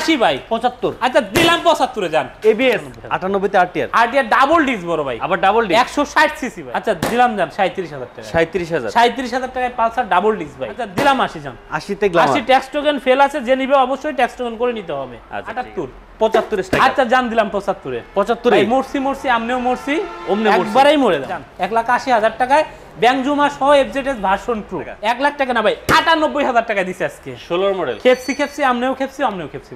80 ভাই 75। আচ্ছা দিলাম 75 এ যান। এবিএস 98 তে আরটিআর। আরটিআর ডাবল ডিস্ক বড় ভাই, আবার ডাবল ডিস্ক 160 সিসি ভাই। আচ্ছা দিলাম যান 37000 টাকা। 37000। 37000 টাকায় পালসার ডাবল ডিস্ক ভাই। আচ্ছা দিলাম 80 যান। 80 তে গ্ল্যামার। 80 ট্যাক্স টোকেন ফেল আছে, যে নিবে অবশ্যই ট্যাক্স টোকেন করে নিতে হবে। 78 75 স্ট্রাইকার। আচ্ছা জান দিলাম 75 এ। 75 ভাই মরছি আমনেও মরছি, ওমনে মরছি, একবারেই মরে যান। 1,80,000 টাকায় ব্যাংজুমা সহ এফজেডএস ভার্সন 2 1 লাখ টাকা না ভাই 98000 টাকা দিছে আজকে। 16 মডেল। খেপসি আমনেও খেপসি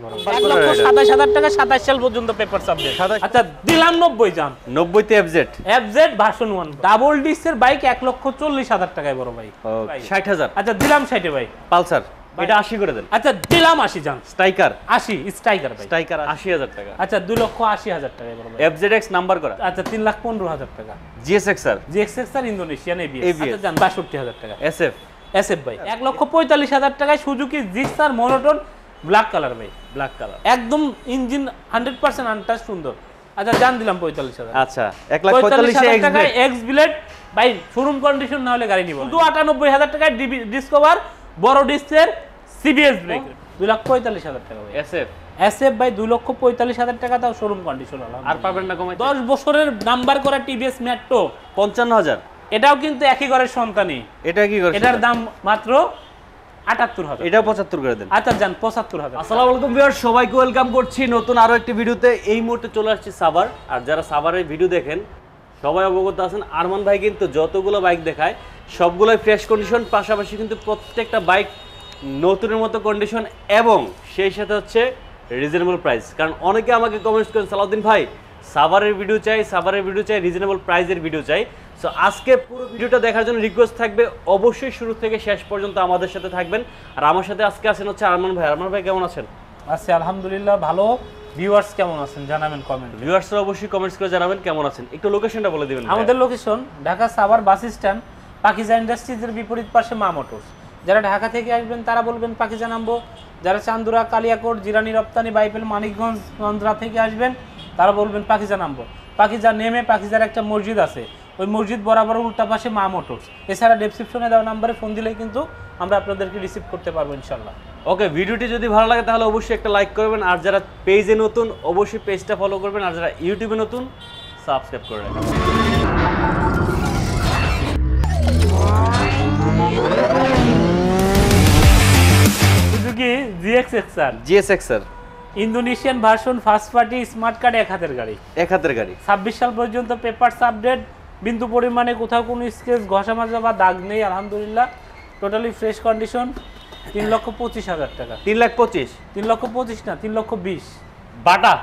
বড় 1,27,000 টাকা 27 সাল পর্যন্ত পেপার সাবজেক্ট। আচ্ছা দিলাম 90 জান। 90 তে এফজেড ভার্সন 1 ডাবল ডিস্কের বাইক 1,40,000 টাকায় বড় ভাই। 60000। আচ্ছা দিলাম 60 এ ভাই। পালসার এটা 80 করে দেন। আচ্ছা দিলাম 80 জান। স্ট্রাইকার 80 স্ট্রাইকার ভাই। স্ট্রাইকার 80000 টাকা। আচ্ছা 2,80,000 টাকায় বড় ভাই। এফজেডএক্স নাম্বার করা। আচ্ছা 3,15,000 টাকা। GSX-R Indonesian ABS. আচ্ছা জান 62,000 টাকা। এসএফ ভাই 1,45,000 টাকায় Suzuki Gixxer monotone black colour ভাই। ব্ল্যাক কালার একদম ইঞ্জিন 100% আনটাচ সুন্দর। আচ্ছা জান দিলাম 45,000। আচ্ছা 1,45,000 টাকায় এক্স ব্লেড ভাই শোরুম কন্ডিশন না হলে গাড়ি নিব। শুধু 98,000 টাকায় ডিসকভার বড় ডিস্কের সিবিএস ব্রেক 2,45,000 টাকা ভাই। এসএফ ভাই 2,45,000 টাকা তাও শোরুম কন্ডিশন। আর পাবেন না কমাই। 10 বছরের নাম্বার করা টিভিএস মেট্রো 55,000। এটাও কিন্তু একই ঘরের সন্তানই। এটা কি করে? এটার দাম মাত্র 78,000। এটাও 75 করে দেন। আচ্ছা জান 75,000। আসসালামু আলাইকুম ভিউয়ার, সবাইকে ওয়েলকাম করছি নতুন আরো একটি ভিডিওতে। এই মুহূর্তে চলে আসছে সাভার। আর যারা সাভারের ভিডিও দেখেন সবাই অবগত আছেন, আরমান ভাই কিন্তু যতগুলো বাইক দেখায় সবগুলোই ফ্রেশ কন্ডিশন, পাশাপাশি কিন্তু প্রত্যেকটা বাইক নতুনের মতো কন্ডিশন এবং সেই সাথে হচ্ছে রিজনেবল প্রাইস। কারণ অনেকে আমাকে কমেন্টস করেন সালাউদ্দিন ভাই সাভারের ভিডিও চাই, রিজনেবল প্রাইসের ভিডিও চাই। সো আজকে পুরো ভিডিওটা দেখার জন্য রিকোয়েস্ট থাকবে, অবশ্যই শুরু থেকে শেষ পর্যন্ত আমাদের সাথে থাকবেন। আর আমার সাথে আজকে আছেন হচ্ছে আরমান ভাই। আরমান ভাই কেমন আছেন? আছি আলহামদুলিল্লাহ ভালো। ভিউয়ার্স কেমন আছেন জানাবেন কমেন্ট। ভিউয়ার্সরা অবশ্যই কমেন্টস করে জানাবেন কেমন আছেন। একটু লোকেশনটা বলে দিবেন। আমাদের location Dhaka Savar bus stand, Pakiza ইন্ডাস্ট্রিজের বিপরীত পাশে মা মোটরস। যারা ঢাকা থেকে আসবেন তারা বলবেন পাকিজা নামবো। যারা চান্দুরা, কালিয়াকোট, জিরানি, রপ্তানি, বাইপেল, মানিকগঞ্জ, নন্দরা থেকে আসবেন তারা বলবেন পাকিজা নামবো। পাকিজা নেমে পাকিজার একটা মসজিদ আছে, ওই মসজিদ বরাবর উল্টা পাশে মা মোটরস। এছাড়া ডেসক্রিপশনে দেওয়া নাম্বারে ফোন দিলেই কিন্তু আমরা আপনাদেরকে রিসিভ করতে পারবো ইনশাল্লাহ। ওকে, ভিডিওটি যদি ভালো লাগে তাহলে অবশ্যই একটা লাইক করবেন। আর যারা পেজে নতুন অবশ্যই পেজটা ফলো করবেন। আর যারা ইউটিউবে নতুন সাবস্ক্রাইব করে রাখবেন। Suzuki GXXR Indonesian version first party smart card এক হাতের গাড়ি। 26 সাল পর্যন্ত পেপারস আপডেট, বিন্দু পরিমাণে কোথাও কোনো স্ক্র্যাচ, ঘষা মাজা বা দাগ নেই আলহামদুলিল্লাহ। Totally fresh condition. 3,25,000 টাকা। 3,25,000? 3,25,000 না 3,20,000 বাটা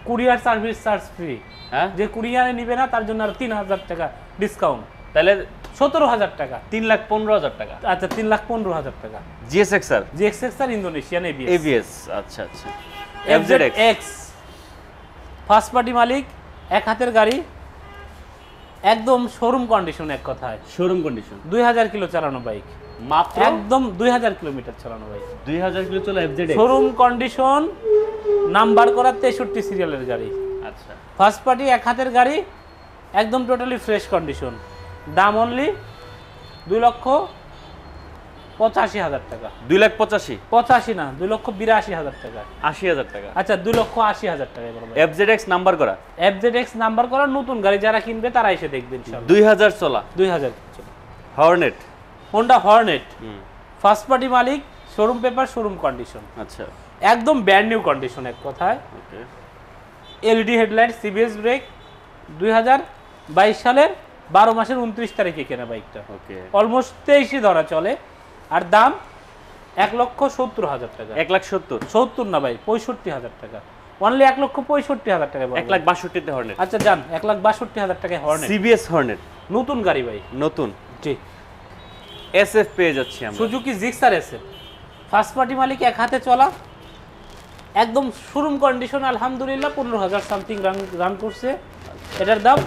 কুরিয়ার সার্ভিস চার্জ ফ্রি। হ্যাঁ, যে কুরিয়ারে নিবে না তার জন্য আর 3,000 টাকা ডিসকাউন্ট, তাহলে 17,000 টাকা। 3,15,000 টাকা। আচ্ছা 3,15,000 টাকা। জিএক্সএক্সআর ইন্দোনেশিয়ান এবিএস। আচ্ছা আচ্ছা। এফজেডএক্স ফার্স্ট পার্টি মালিক, এক হাতের গাড়ি, একদম শোরুম কন্ডিশন। এক কথায় শোরুম কন্ডিশন। 2000 কিলো চালানো বাইক, মাত্র একদম 2000 কিলোমিটার চালানো বাইক। 2000 কিলো চলে এফজেডএক্স। শোরুম কন্ডিশন, নাম্বার করা 63 সিরিয়ালের গাড়ি। আচ্ছা, ফার্স্ট পার্টি এক হাতের গাড়ি, একদম টোটালি ফ্রেশ কন্ডিশন। দাম অনলি 2,85,000 টাকা। 2,85,000 না 2,82,000 টাকা। 80,000 টাকা। আচ্ছা 2,80,000 টাকা। এফজেডএক্স নাম্বার করা। এফজেডএক্স নাম্বার করা নতুন গাড়ি, যারা কিনবে তারা এসে দেখবেন ইনশাআল্লাহ। 2000 চলা। 2000 Hornet, Honda Hornet, first party মালিক, শোরুম পেপার, শোরুম কন্ডিশন। আচ্ছা, একদম ব্র্যান্ড নিউ কন্ডিশন এক কথায়। Okay. LED headlight, CBS brake. 2022 সালের 12 মাসের 29 তারিখে কেনা বাইকটা। ওকে, অলমোস্ট 23 ধরা চলে। আর দাম 1,70,000 টাকা। 1,70,000? 70 না ভাই, 65,000 টাকা। অনলি 1,65,000 টাকা। 1,62,000 তে হর্নেট। আচ্ছা যান 1,62,000 টাকায় হর্নেট, সিবিএস হর্নেট, নতুন গাড়ি ভাই, নতুন। জি। এসএফ পেয়ে যাচ্ছি আমরা। Suzuki Gixxer SF first party মালিক, এক হাতে চলা, একদম শোরুম কন্ডিশন আলহামদুলিল্লাহ। 15,000 সামথিং রান করছে। এটার দাম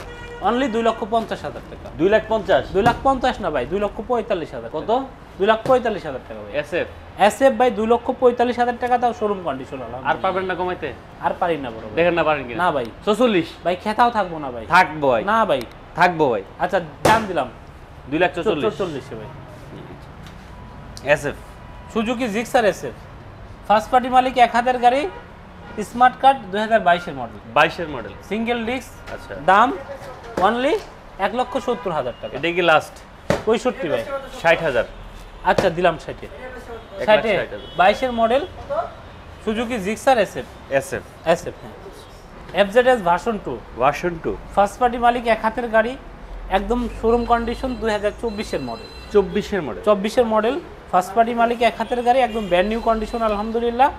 অনলি 2,50,000 টাকা। 2,50,000? 2,50,000 না ভাই, 2,45,000। কত? 2,45,000 টাকা ভাই। এসএফ ভাই 2,45,000 টাকা, তাও শোরুম কন্ডিশন। আর পারবেন না কমাইতে? আর পারি না বড়, দেখেন না পারেন কি না ভাই। 44 ভাই খেতাও থাকবো না ভাই। থাকবো ভাই, না ভাই থাকবো ভাই। আচ্ছা দাম দিলাম 2,44,000 44 ভাই। SF Suzuki Gixxer SF first party মালিক এক হাতের গাড়ি, smart card 2022 model, 22 model, single disc. আচ্ছা, দাম অনলি 1,70,000 টাকা। এটা কি লাস্ট? 65 ভাই। 60,000। আচ্ছা দিলাম 60-এ। 22 model Suzuki Gixxer SF. SF হ্যাঁ। FZS version 2। ফার্স্ট পার্টি মালিক এক হাতের গাড়ি, একদম showroom condition, 2024 model. 24 model first party মালিক এক হাতের গাড়ি, একদম ব্র্যান্ড নিউ কন্ডিশন আলহামদুলিল্লাহ।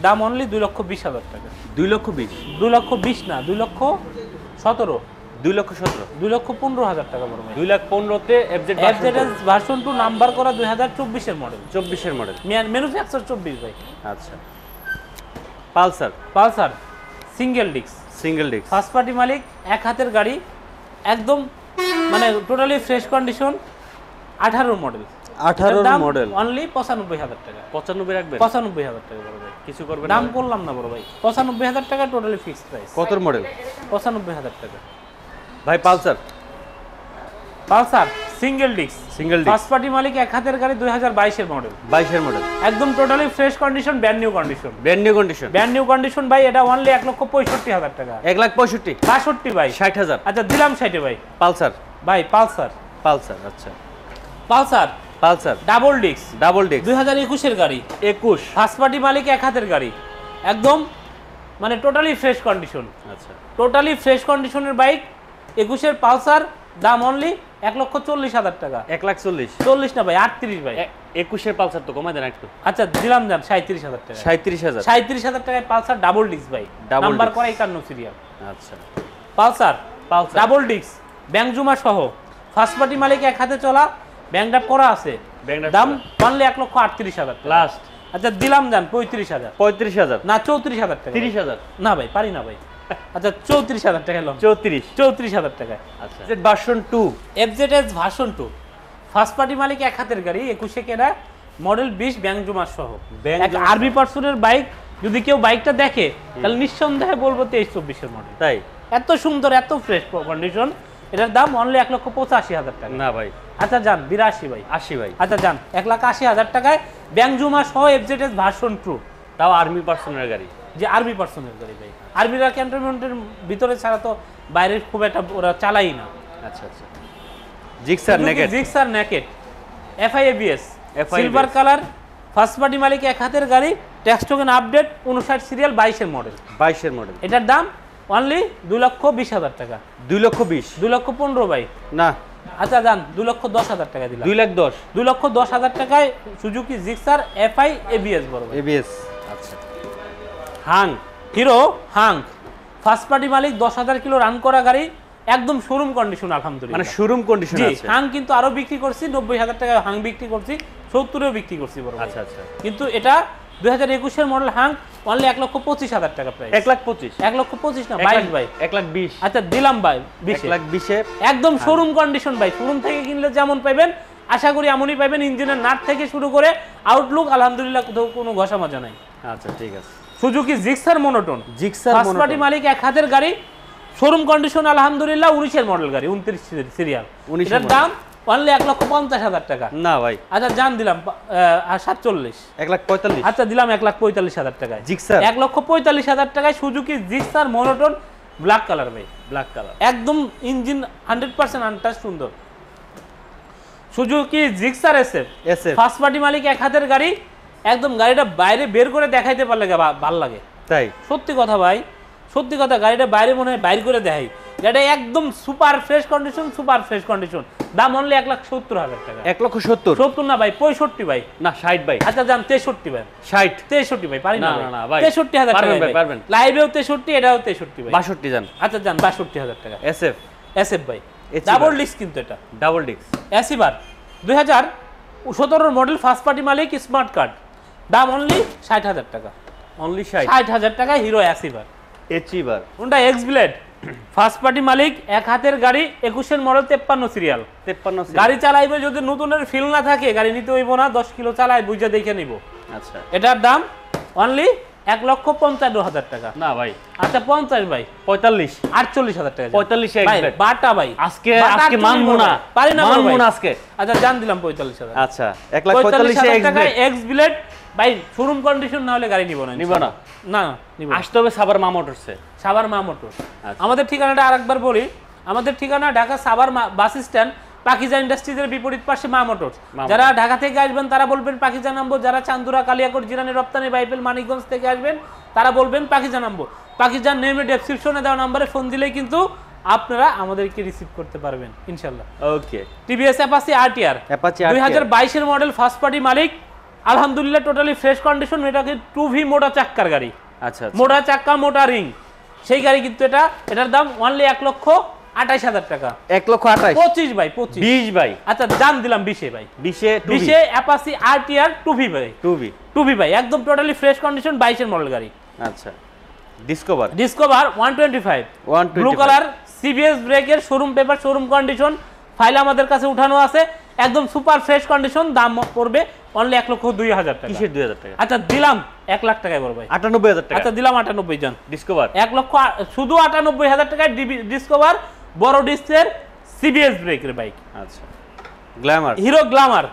দাম অনলি 2,20,000 টাকা। 2,20,000 না, 2,17,000। 2,15,000 টাকা বড় ভাই। 2,15,000-তে এফজেডএস ভার্সন 2 নাম্বার করা, 2024 মডেল। 24 মডেল, ম্যানুফ্যাকচার 24 ভাই। আচ্ছা। Pulsar single disc. First party মালিক এক হাতের গাড়ি, একদম মানে totally fresh condition, 18 model. Only 95,000 টাকা। 95 রাখবেন? 95,000 টাকা বড় ভাই। কিছু করবেন? দাম করলাম না বড় ভাই, 95,000 টাকা টোটালি ফিক্সড প্রাইস। কত মডেল? 95,000 টাকা ভাই। Pulsar single disc. First party মালিক এক হাতের গাড়ি, 2022 মডেল। 22 মডেল, একদম totally fresh condition, brand new condition ভাই। এটা অনলি 1,65,000 টাকা। 1,65,000? 62 ভাই। 60,000? আচ্ছা দিলাম 60 ভাই। পালসার ভাই, পালসার। আচ্ছা। পালসার ডাবল ডিস্ক 2021 এর গাড়ি। 21। ফার্স্ট পার্টি মালিক এক হাতের গাড়ি, একদম মানে টোটালি ফ্রেশ কন্ডিশন। আচ্ছা, টোটালি ফ্রেশ কন্ডিশনের বাইক, 21 এর পালসার। দাম অনলি 1,40,000 টাকা। 1,40,000? 40 না ভাই, 38 ভাই। 21 এর পালসার তো কমাই দেন একটু। আচ্ছা দিলাম 37,000 টাকা। 37,000 টাকায় পালসার ডাবল ডিস্ক ভাই, নাম্বার করা 51 সিরিয়াল। আচ্ছা। পালসার ডাবল ডিস্ক, ব্যাংজুমা সহ, ফার্স্ট পার্টি মালিক এক হাতে চলা, ব্যাংডাপ করা আছে। দাম অনলি 1,38,000 লাস্ট। আচ্ছা দিলাম 35,000 না, 34,000 টাকা। 30,000? না ভাই, পারি না ভাই। আচ্ছা 34,000 টাকা এলাম। 34,000 টাকা। আচ্ছা। Version 2, FZS version 2, first party মালিক এক হাতের গাড়ি, 21 কেনা, মডেল 20, ব্যাংজুমার সহ। এক আরবি পার্সনের বাইক, যদি কেউ বাইকটা দেখে তাহলে নিঃসন্দেহে বলবো 23-24 মডেল। তাই? এত সুন্দর, এত ফ্রেশ কন্ডিশন। এটার দাম অনলি 1,85,000 টাকা। না ভাই। আচ্ছা যান 82 ভাই। 80 ভাই। আচ্ছা যান 1,80,000 টাকায় ব্যাংজুমা সহ এফজেডএস ভার্সন 2। তাও আর্মি পার্সনের গাড়ি? যে আর্মি পার্সনের গাড়ি ভাই। আর্মিরা ক্যান্টনমেন্টের ভিতরে ছাড়া তো বাইরে খুব একটা ওরা চালাই না। আচ্ছা। Gixxer naked FIABS silver colour, first party মালিক এক হাতের গাড়ি, tax token update, 59 serial, 22 model. এটার দাম অনলি 2,20,000 টাকা। 2,20,000? 2,15,000 ভাই। না। আচ্ছা যান 2,10,000 টাকা দিলাম। 2,10,000? 2,10,000 টাকায় সুজুকি জিক্সার FIABS বড় ভাই। আচ্ছা। হিরো হাং, ফার্স্ট পার্টি মালিক, 10,000 কিলো রান করা গাড়ি, একদম শোরুম কন্ডিশন আলহামদুলিল্লাহ। মানে শোরুম কন্ডিশন আছে? হাং কিন্তু আরো বিক্রি করছি, 90,000 টাকা হাং বিক্রি করছি, 70-এও বিক্রি করছি বড় ভাই। আচ্ছা। কিন্তু এটা 2021 এর মডেল হাং, অনলি 1,25,000 টাকা প্রাইস। 1,25,000? 1,25,000 না, 22 ভাই। 1,20,000? আচ্ছা দিলাম ভাই 1,20,000-এ একদম শোরুম কন্ডিশন ভাই। শোরুম থেকে কিনলে যেমন পাবেন আশা করি এমনই পাবেন। ইঞ্জিনের নাট থেকে শুরু করে আউটলুক আলহামদুলিল্লাহ কোনো ঘষা মাজা নাই। আচ্ছা ঠিক আছে। Suzuki Gixxer monotone, first party মালিক এক হাতের গাড়ি, শোরুম কন্ডিশন আলহামদুলিল্লাহ, 19 এর মডেল গাড়ি, 29 সিরিয়াল। এটার দাম অনলি 1,50,000 টাকা। না ভাই। আচ্ছা জান দিলাম 47। 1,45,000? আচ্ছা দিলাম 1,45,000 টাকায় জিক্সার। 1,45,000 টাকায় Suzuki Gixxer monotone, black colour ভাই। একদম ইঞ্জিন 100% আনটাচ, সুন্দর। Suzuki Gixxer SF, first party মালিক এক হাতের গাড়ি, একদম গাড়িটা বাইরে বের করে দেখাইতে পারলে ভালো লাগে। তাই? সত্যি কথা ভাই, সত্যি কথা। গাড়িটা বাইরে মনে হয় বাইর করে দেখাই। গাড়িটা একদম সুপার ফ্রেশ কন্ডিশন। দাম অনলি 1,70,000 টাকা। 1,70,000? 70 না ভাই, 65 ভাই। না 60 ভাই। আচ্ছা যান 63 ভাই। 63 ভাই, পারি না ভাই। 63,000 টাকা পারবেন। লাইভেও 63, এটাও 63 ভাই। 62 যান। আচ্ছা যান 62,000 টাকা। এসএফ ভাই, ডাবল ডিস্ক কিন্তু এটা। Double disc Achiever 2017 model, first party মালিক, স্মার্ট কার্ড। দাম অনলি 60,000 টাকা। অনলি 60,000 টাকা। Hero Achiever. কোনটা? এক্স ব্লেড, ফার্স্ট পার্টি মালিক এক হাতের গাড়ি, 21 এর মডেল, 53 সিরিয়াল। গাড়ি চালাইবে যদি নতুনের ফিল না থাকে গাড়ি নিতে হইব না, 10 কিলো চালাই বুঝে দেখে নিব। আচ্ছা। এটার দাম অনলি 1,55,000 টাকা। না ভাই। আচ্ছা 50 ভাই। 45? 48,000 টাকা। 45 ভাই বাটা ভাই। আজকে মানবো না, পারি না আজকে। আচ্ছা জান দিলাম 45,000। আচ্ছা 1,45,000 টাকায় এক্স ব্লেড ভাই শোরুম কন্ডিশন না হলে গাড়ি নিব না। নিব না? না নিব। আসতে হবে সাভার মা মোটরসে। সাভার মা মোটরস। আচ্ছা। আমাদের ঠিকানাটা আরেকবার বলি, আমাদের ঠিকানা ঢাকা সাভার বাস স্ট্যান্ড, পাকিজা ইন্ডাস্ট্রিজের বিপরীত পাশে মা মোটরস। যারা ঢাকা থেকে আসবেন তারা বলবেন পাকিজা নামবো, যারা চান্দুরা, কালিয়াকোট, জিরানী, রপ্তানি, বাইপেল, মানিকগঞ্জ থেকে আসবেন তারা বলবেন পাকিজা নামবো। পাকিজার নেমে ডেসক্রিপশনে দেওয়া নাম্বারে ফোন দিলেই কিন্তু আপনারা আমাদেরকে রিসিভ করতে পারবেন ইনশাআল্লাহ। ওকে। টিভিএস অ্যাপাচি আরটিআর অ্যাপাচি 2022 এর মডেল, ফার্স্ট পার্টি মালিক, আলহামদুলিল্লাহ টোটালি ফ্রেশ কন্ডিশন। এটাকে 2V মোটা চাক্কার গাড়ি, আচ্ছা মোটা চাক্কা, মোটা রিং, সেই গাড়ি কিন্তু এটা। এটার দাম অনলি 1,28,000 টাকা। 1,28,000 25 ভাই 25 20 ভাই। আচ্ছা দাম দিলাম 20 ভাই। 20 অ্যাপাচি আরটিআর 2V ভাই। 2V ভাই একদম টোটালি ফ্রেশ কন্ডিশন, 22 এর মডেল গাড়ি। আচ্ছা। ডিসকভার 125 ব্লু কালার, সিবিএস ব্রেকের, showroom paper, showroom condition, file আমাদের কাছে উঠানো আছে, একদম সুপার ফ্রেশ কন্ডিশন। দাম পড়বে অনলি 1,02,000 টাকা। কিসের 2000 টাকা? আচ্ছা দিলাম 1 লাখ টাকায় বড় ভাই। 98,000 টাকা। আচ্ছা দিলাম 98 জন। ডিসকভার 1 লক্ষ শুধু 98,000 টাকায় ডিসকভার বড় ডিস্কের সিবিএস ব্রেকের বাইক। আচ্ছা। গ্ল্যামার, হিরো গ্ল্যামার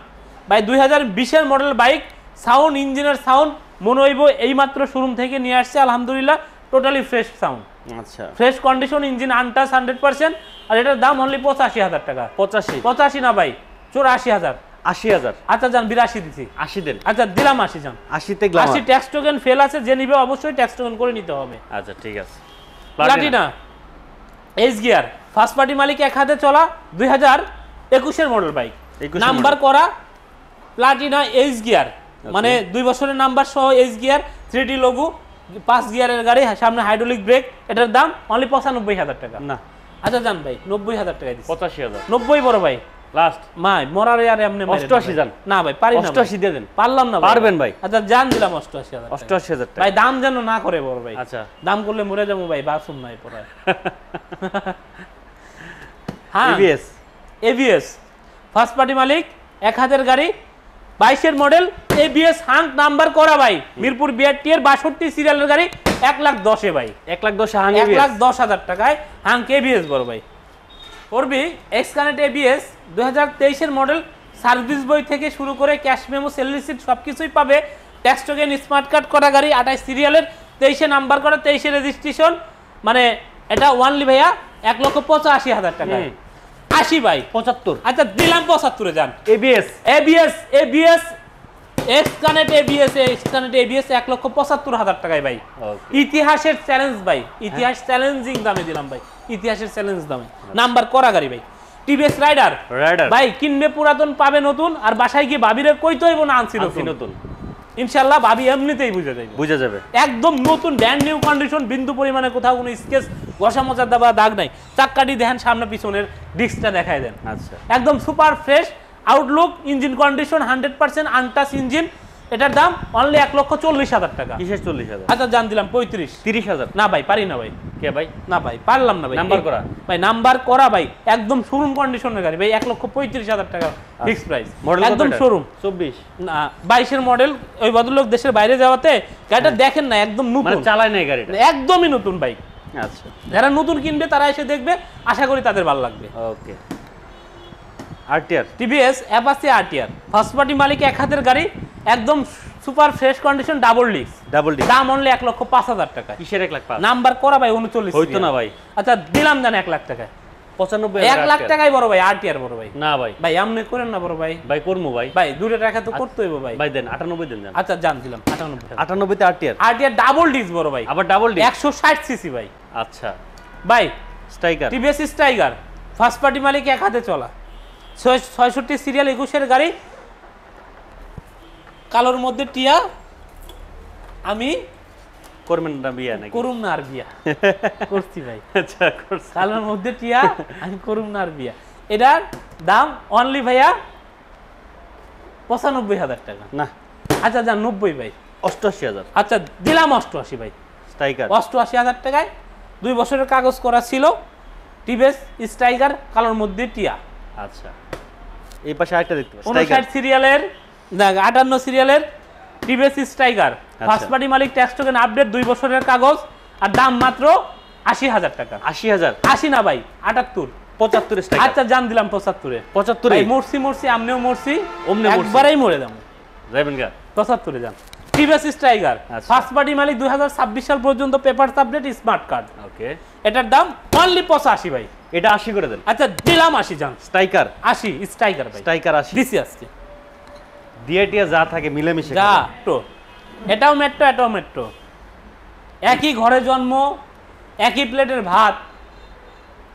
ভাই 2020 এর মডেল বাইক। সাউন্ড, ইঞ্জিনের সাউন্ড মনে হইব এইমাত্র শোরুম থেকে নিয়ে আসছে, আলহামদুলিল্লাহ টোটালি ফ্রেশ সাউন্ড, আচ্ছা ফ্রেশ কন্ডিশন, ইঞ্জিন আনটাচ 100%। আর এটার দাম অনলি 85,000 টাকা। 85 না ভাই, 84,000। 80,000। আচ্ছা যান 82 দিছি। 80 দেন। আচ্ছা দিলাম 80 যান। 80 তে গ্ল্যামার। 80 ট্যাক্স টোকেন ফেল আছে, যে নিবে অবশ্যই ট্যাক্স টোকেন করে নিতে হবে। আচ্ছা ঠিক আছে। Platina H gear, first party মালিক, এক হাতে চলা, 2021 এর মডেল বাইক, নাম্বার করা প্লাটিনা এইচ গিয়ার, মানে 2 বছরের নাম্বার সহ এইচ গিয়ার, 3D লোগো, 5 গিয়ারের গাড়ি, সামনে হাইড্রোলিক ব্রেক। এটার দাম অনলি 95,000 টাকা। না আচ্ছা জান ভাই 90,000 টাকা দিছি। 85,000। 90 বড় ভাই লাস্ট মাই মরার আর এমনি 88 জান। না ভাই পারি না। 88 দিয়ে দেন। পারলাম না। পারবেন ভাই? আচ্ছা জান দিলাম 88,000। 88,000 টাকা ভাই দাম যেন না করে বড় ভাই। আচ্ছা দাম করলে মরে যাবো ভাই, বাসুম নাই পড়ায়। হ্যাঁ এবিএস ফার্স্ট পার্টি মালিক, এক হাতের গাড়ি, 22 এর মডেল, এবিএস হাঙ্ক নাম্বার করা ভাই, মিরপুর বিআরটি এর 62 সিরিয়ালের গাড়ি, 1,10,000 এ ভাই। 1,10,000 হাঙ্ক এবিএস। 1,10,000 টাকায় হাঙ্ক এবিএস বড় ভাই। করবি এক্স কানেক্ট এবিএস 2023 এর মডেল, সার্ভিস বই থেকে শুরু করে ক্যাশ মেমো, সেল রিসিট সবকিছুই পাবে। ট্যাক্স টোকেন স্মার্ট কার্ড করা গাড়ি, 28 সিরিয়ালের, 23 এ নাম্বার করা, 23 এ রেজিস্ট্রেশন, মানে এটা ওয়ানলি ভাইয়া 1,85,000 টাকা। 80 ভাই 75। আচ্ছা দিলাম 75 এ যান। এবিএস এক্স কানেক্ট এবিএস 1,75,000 টাকায় ভাই। ইতিহাসের চ্যালেঞ্জ ভাই, ইতিহাস চ্যালেঞ্জিং দামে দিলাম ভাই, ইতিহাসের চ্যালেঞ্জ দামে, নাম্বার করা গাড়ি ভাই। টিভিএস রাইডার ভাই, কিনবে পুরাতন পাবে নতুন, আর বাসায় গিয়ে ভাবিরে কইতে হইব না আনছি নতুন। ইনশাআল্লাহ ভাবি এমনিতেই বুঝে যাবে। একদম নতুন ব্র্যান্ড নিউ কন্ডিশন, বিন্দু পরিমাণে কোথাও কোনো স্কেচ, ঘষা মজার দাগ নাই। চাক্কাটি দেখেন, সামনে পিছনের ডিস্কটা দেখায় দেন। আচ্ছা একদম super fresh Outlook, engine condition 100% untouch engine. এটার দাম অনলি 1,40,000 টাকা। কিসের 40,000? আচ্ছা জান দিলাম 35। 30,000 না ভাই পারি না ভাই। কে ভাই? না ভাই পারলাম না ভাই। নাম্বার করা ভাই, নাম্বার করা ভাই, একদম শোরুম কন্ডিশনের গাড়ি ভাই, 1,35,000 টাকা ফিক্স প্রাইস। মডেল একদম শোরুম 24 না 22 এর মডেল। ওই ভদ্রলোক দেশের বাইরে যাওয়াতে গাড়িটা দেখেন না, একদম নতুন, মানে চালায় নাই গাড়িটা, একদমই নতুন বাইক। আচ্ছা যারা নতুন কিনবে তারা এসে দেখবে, আশা করি তাদের ভালো লাগবে। Okay. RTR TVS Apache RTR, first party মালিক, এক হাতের গাড়ি, একদম super fresh condition, double disc, দাম অনলি 1,05,000 টাকা। কিসের 1,05,000? নাম্বার করা ভাই 39 হইতো না ভাই। আচ্ছা দিলাম জান 1 লাখ টাকায়। 95,000 1 লাখ টাকায় বড় ভাই, আরটিআর বড় ভাই। না ভাই ভাই আমনে করেন না বড় ভাই। ভাই করমু ভাই। ভাই দূরে টাকা তো করতে হইব ভাই। ভাই দেন 98 দেন জান। আচ্ছা জান দিলাম 98। 98 তে আরটিআর। আরটিআর ডাবল ডিস্ক বড় ভাই, আবার ডাবল ডিস্ক, 160 সিসি ভাই। আচ্ছা ভাই Stryker, TVS Stryker, first party মালিক, এক হাতে চলা, 66 সিরিয়াল, 21 এর গাড়ি, কালোর মধ্যে টিয়া। আমি করবেন না বিয়া নাকি? করুম না আর বিয়া করছি ভাই। আচ্ছা করছি। কালোর মধ্যে টিয়া, আমি করুম না আর বিয়া। এটার দাম অনলি ভাইয়া 95,000 টাকা। না আচ্ছা যান 90 ভাই। 88,000। আচ্ছা দিলাম 88 ভাই। স্ট্রাইকার 88,000 টাকায়, 2 বছরের কাগজ করা ছিল, টিভিএস স্ট্রাইকার, কালোর মধ্যে টিয়া। আচ্ছা এই পাশে আরেকটা দেখতে পাচ্ছি, 59 সিরিয়ালের, না 58 সিরিয়ালের টিভিএস স্ট্রাইকার, ফার্স্ট পার্টি মালিক, ট্যাক্স টোকেন আপডেট, 2 বছরের কাগজ, আর দাম মাত্র 80,000 টাকা। 80,000? 80 না ভাই 78। 75 স্ট্রাইকার। আচ্ছা জান দিলাম 75 এ। 75 এ মরছি আমনেও মরছি, ওমনে মরছি, একবারেই মরে যাবো। যাবেন গা 75 যান। টিভিএস স্ট্রাইকার আচ্ছা। ফার্স্ট পার্টি মালিক 2026 সাল পর্যন্ত পেপার আপডেট স্মার্ট কার্ড। ওকে, এটার দাম অনলি 85 ভাই। এটা 80 করে দেন। আচ্ছা দিলাম 80 যান। স্ট্রাইকার 80 স্ট্রাইকার ভাই, স্ট্রাইকার 80 দিছি আজকে ডিএটিয়া যা থাকে মিলেমিশে যা খাবেন। তো এটাও মেট্রো এটাও মেট্রো, একই ঘরে জন্ম, একই প্লেটের ভাত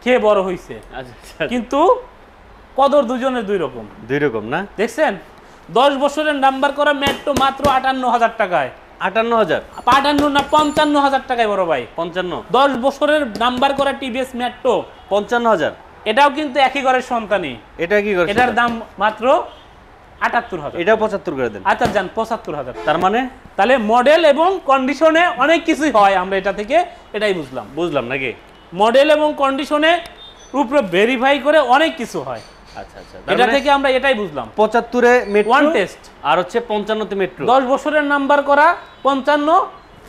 খেয়ে বড় হইছে, আচ্ছা আচ্ছা, কিন্তু কদর দুজনের দুই রকম। দুই রকম না? দেখছেন 10 বছরের নাম্বার করা মেট্রো মাত্র 58,000 টাকায়। 58,000 58 না 55,000 টাকায় বড় ভাই। 55 10 বছরের নাম্বার করা টিভিএস মেট্রো 55,000। এটাও কিন্তু একই ঘরের সন্তানই। এটা কি করে? এটার দাম মাত্র 78,000। এটাও 75 করে দেন। আচ্ছা যান 75,000। তার মানে তাহলে মডেল এবং কন্ডিশনে অনেক কিছুই হয়, আমরা এটা থেকে এটাই বুঝলাম। বুঝলাম নাকি? মডেল এবং কন্ডিশনে উপরে ভেরিফাই করে অনেক কিছু হয়, আচ্ছা আচ্ছা, এটা থেকে আমরা এটাই বুঝলাম। 75 এ মেট্রো ওয়ান টেস্ট, আর হচ্ছে 55 তে মেট্রো। 10 বছরের নাম্বার করা 55,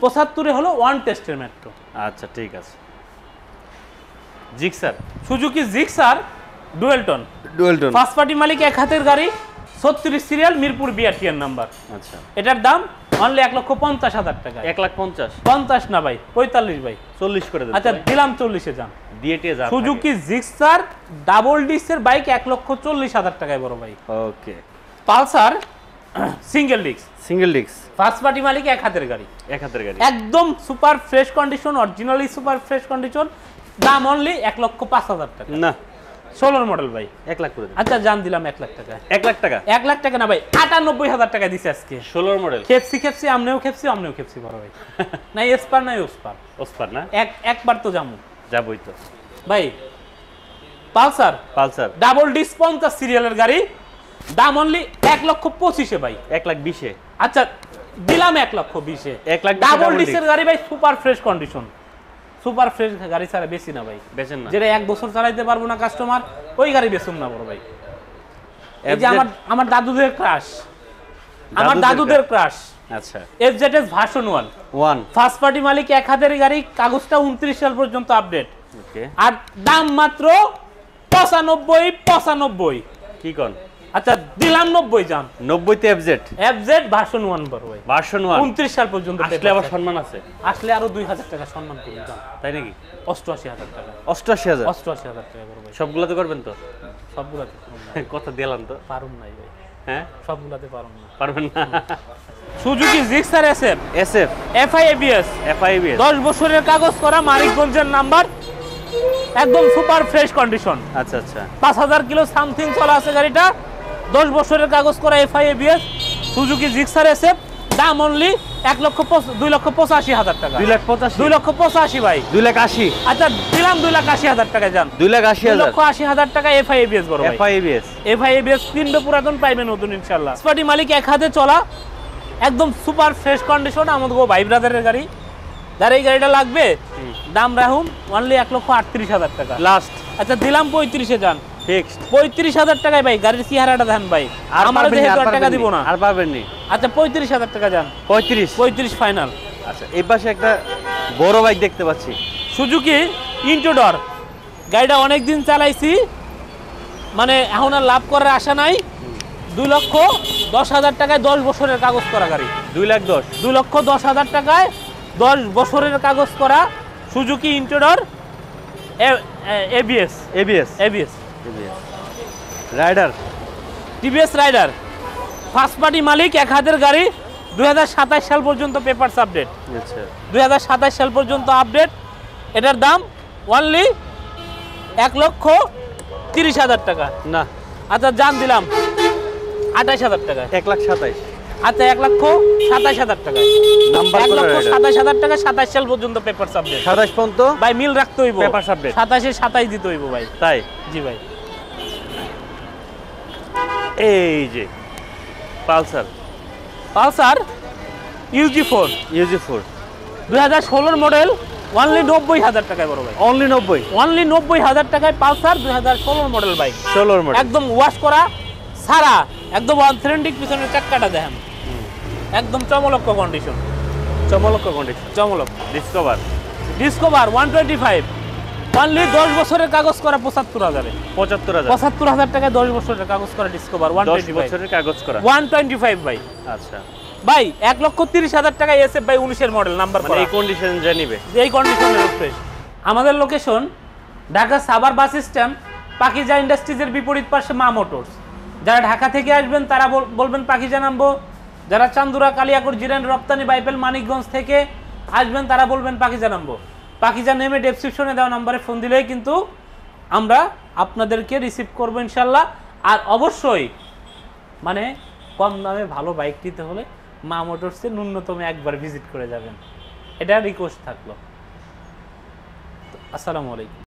75 হলো ওয়ান টেস্টের মেট্রো। আচ্ছা ঠিক আছে। Gixxer Suzuki Gixxer dualtone dualtone first party মালিক এক হাতের গাড়ি, 36 সিরিয়াল, মিরপুর বিআরটিএর নাম্বার। আচ্ছা, এটার দাম অনলি 1,50,000 টাকা। 1,50,000 50 না ভাই, 45 ভাই। 40 করে দেন। আচ্ছা দিলাম 40-এ যান। ডিএটিয়া যা সুজুকি জিক্সার ডাবল ডিস্কের বাইক 1,40,000 টাকায় বড় ভাই। Okay. Pulsar single disc single disc first party মালিক এক হাতের গাড়ি, এক হাতের গাড়ি, একদম super fresh condition, originally super fresh condition, দাম অনলি 1,05,000 টাকা। না 16 মডেল ভাই। 1 লাখ করে দেন। আচ্ছা জান দিলাম 1 লাখ টাকা। 1 লাখ টাকা? 1 লাখ টাকা না ভাই, 98,000 টাকা দিছে আজকে। 16 মডেল খেপসি আমনেও খেপসি বড় ভাই। নাই এসপার নাই ওসপার, ওসপার না? একবার তো জামু যাবই তো ভাই। পালসার পালসার ডাবল ডিস্ক 50 সিরিয়ালের গাড়ি, দাম অনলি 1,25,000 ভাই। 1 লাখ 20 এ? আচ্ছা দিলাম 1,20,000। 1 লাখ ডাবল ডিস্কের গাড়ি ভাই, super fresh condition, super fresh গাড়ি ছাড়া বেশি না ভাই। বেচেন না? যেটা 1 বছর চালাইতে পারবো না কাস্টমার, ওই গাড়ি বেচুম না বড় ভাই। এই যে আমার দাদুদের ক্রাশ, আমার দাদুদের ক্রাশ। আচ্ছা, এফজেডএস ভার্সন 1 ফার্স্ট পার্টি মালিক এক হাতের গাড়ি, কাগজটা 29 সাল পর্যন্ত আপডেট। ওকে। আর দাম মাত্র 95। কি কোন? আচ্ছা দিলাম 90 যান। 90 তে এফজেড ভার্সন 1 বড় ভাই, ভার্সন 1 29 সাল পর্যন্ত। আসলে আবার সম্মান আছে? আসলে আরো 2,000 টাকা সম্মান করুন যান। তাই নাকি? 88,000 টাকা। 88,000? 88,000 টাকা বড় ভাই। সবগুলোতে করবেন তো? সবগুলাতে কথা দিলাম তো। পারুন নাই ভাই, হ্যাঁ সবগুলাতে পারুন না। পারবেন না? Suzuki Gixxer SF SF FI ABS এফআইবিএস 10 বছরের কাগজ করা, মানিকগঞ্জের নাম্বার, একদম সুপার ফ্রেশ কন্ডিশন। আচ্ছা আচ্ছা, 5,000 কিলো সামথিং চলা আছে গাড়িটা, 10 বছরের কাগজ করা FI ABS Suzuki Gixxer SF, দাম অনলি 2,85,000 টাকা। 2,85,000? 2,85,000 ভাই। 2,80,000? আচ্ছা দিলাম 2,80,000 টাকা যান। 2,80,000? 2,80,000 টাকা এফআই এবিএস বড় ভাই। এফআইবিএস এফআই এবিএস কিনবে পুরাতন, পাইবে নতুন ইনশাআল্লাহ। পার্টি মালিক এক হাতে চলা, একদম সুপার ফ্রেশ কন্ডিশন, আমাদের ভাই ব্রাদারের গাড়ি। যার এই গাড়িটা লাগবে দাম রাহুম অনলি 1,38,000 টাকা লাস্ট। আচ্ছা দিলাম 35-এ যান। ফিক্সড 35,000 টাকায় ভাই, গাড়ির চেহারাটা দেন ভাই, আমার যেহেতু আর টাকা দিব না। আর পাবেন নি? আচ্ছা 35,000 টাকা যান। 35 ফাইনাল। আচ্ছা, এই পাশে একটা বড় বাইক দেখতে পাচ্ছি, সুজুকি ইন্ট্রোডর। গাড়িটা অনেক দিন চালাইছি, মানে এখন আর লাভ করার আশা নাই। 2,10,000 টাকায় 10 বছরের কাগজ করা গাড়ি। 2,10,000? 2,10,000 টাকায় 10 বছরের কাগজ করা Suzuki Intruder ABS ABS ABS Rider TVS Raider first party মালিক এক হাতের গাড়ি, 2027 সাল পর্যন্ত পেপারস আপডেট। আচ্ছা, 2027 সাল পর্যন্ত আপডেট। এটার দাম অনলি 1,30,000 টাকা। না আচ্ছা জান দিলাম 28,000 টাকা। 1,27,000? আচ্ছা 1,27,000 টাকা। নাম্বার 1,27,000 টাকা, 27 সাল পর্যন্ত পেপারস আপডেট। 27 পর্যন্ত ভাই মিল রাখতে হইব, পেপারস আপডেট 27 দিতে হইব ভাই। তাই? জি ভাই। এই যে পালসার ইউজি4 2016 মডেল, অনলি 90,000 টাকায় বড় ভাই। অনলি 90? অনলি 90,000 টাকায় পালসার 2016 মডেল বাইক। 16 মডেল, একদম ওয়াশ করা সারা, একদম অথেন্টিক, পিছনের চাক্কাটা দেখেন একদম চমলক্ষ কন্ডিশন। চমলক্ষ কন্ডিশন, চমলক্ষ। ডিসকভার 125 অনলি 10 বছরের কাগজ করা 75,000 75,000 75,000 টাকায় 10 বছরের কাগজ করা ডিসকভার 10 বছরের কাগজ করা 125 ভাই। আচ্ছা ভাই 1,30,000 টাকায় এসএফ ভাই 19 এর মডেল নাম্বার মানে করা এই কন্ডিশন যে নিবে এই কন্ডিশনের উপরে। আমাদের location Dhaka Savar bus stand, Pakiza ইন্ডাস্ট্রিজের বিপরীত পাশে মা মোটরস। যারা ঢাকা থেকে আসবেন তারা বলবেন পাকিজা নামবো, যারা চান্দুরা কালিয়াকোট জিরানি রপ্তানি বাইপেল মানিকগঞ্জ থেকে আসবেন তারা বলবেন পাকিজা নামবো। পাকিজা নেমে ডেসক্রিপশনে দেওয়া নাম্বারে ফোন দিলেই কিন্তু আমরা আপনাদেরকে রিসিভ করবো ইনশাল্লাহ। আর অবশ্যই মানে কম দামে ভালো বাইক নিতে হলে মা মোটরসে ন্যূনতম একবার ভিজিট করে যাবেন, এটা রিকোয়েস্ট থাকলো। আসসালামু আলাইকুম।